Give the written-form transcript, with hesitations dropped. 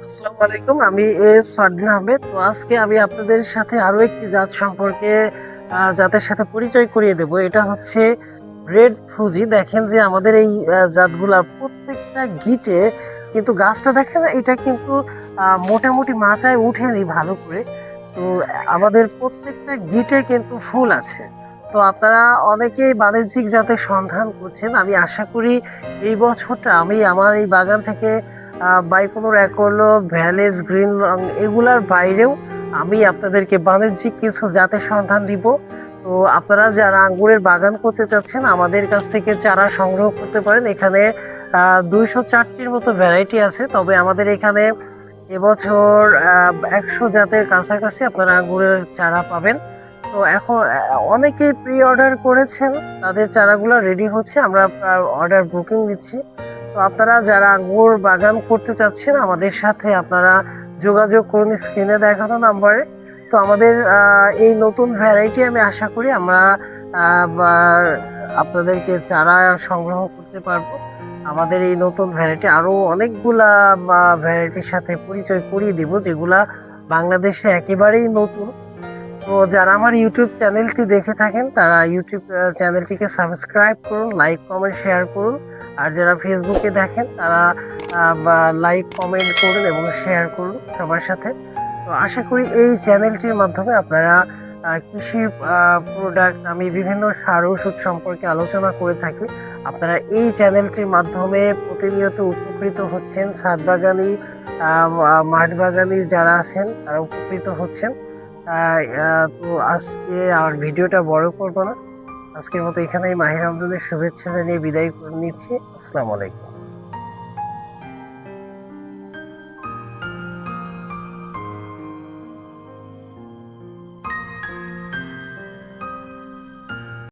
আসসালামু আলাইকুম। আমি ফারদিন আহমেদ। তো আজকে আমি আপনাদের সাথে আরো একটি জাত সম্পর্কে জাতের সাথে পরিচয় করিয়ে দেব। এটা হচ্ছে রেড ফুজি। দেখেন যে আমাদের এই জাতগুলা প্রত্যেকটা গিটে কিন্তু গাছটা দেখেন এটা কিন্তু মোটামুটি মাচায় উঠেনি ভালো করে। তো আমাদের প্রত্যেকটা গিটে কিন্তু ফুল আছে। তো আপনারা অনেকেই বাণিজ্যিক জাতের সন্ধান করছেন। আমি আশা করি এই বছরটা আমি আমার এই বাগান থেকে বাইকোনোর অ্যাকোলো, ভ্যালেজ, গ্রিন লং এগুলার বাইরেও আমি আপনাদেরকে বাণিজ্যিক কিছু জাতের সন্ধান দিব। তো আপনারা যারা আঙ্গুরের বাগান করতে চাচ্ছেন আমাদের কাছ থেকে চারা সংগ্রহ করতে পারেন। এখানে 204টির মতো ভ্যারাইটি আছে। তবে আমাদের এখানে এবছর 100 জাতের কাছাকাছি আপনারা আঙ্গুরের চারা পাবেন। তো এখন অনেকেই প্রি অর্ডার করেছেন, তাদের চারাগুলো রেডি হচ্ছে, আমরা অর্ডার বুকিং দিচ্ছি। তো আপনারা যারা আঙ্গুর বাগান করতে চাচ্ছেন আমাদের সাথে আপনারা যোগাযোগ করুন স্ক্রিনে দেখানো নাম্বারে। তো আমাদের এই নতুন ভ্যারাইটি আমি আশা করি আমরা আপনাদেরকে চারা সংগ্রহ করতে পারবো। আমাদের এই নতুন ভ্যারাইটি আরো অনেকগুলা ভ্যারাইটির সাথে পরিচয় করিয়ে দিব যেগুলা বাংলাদেশে একেবারেই নতুন। তো যারা আমার ইউটিউব চ্যানেলটি দেখে থাকেন তারা ইউটিউব চ্যানেলটিকে সাবস্ক্রাইব করুন, লাইক কমেন্ট শেয়ার করুন। আর যারা ফেসবুকে দেখেন তারা লাইক কমেন্ট করুন এবং শেয়ার করুন সবার সাথে। তো আশা করি এই চ্যানেলটির মাধ্যমে আপনারা কৃষি প্রোডাক্ট, আমি বিভিন্ন সার ওষুধ সম্পর্কে আলোচনা করে থাকি, আপনারা এই চ্যানেলটির মাধ্যমে প্রতিনিয়ত উপকৃত হচ্ছেন। ছাদ বাগানি, মাঠ বাগানি যারা আছেন তারা উপকৃত হচ্ছেন। তো আজকে আর ভিডিওটা বড় করব না, আজকের মতো এখানেই মাহির রমজানের শুভেচ্ছা জানিয়ে বিদায় করে নিচ্ছি। আসসালামু আলাইকুম।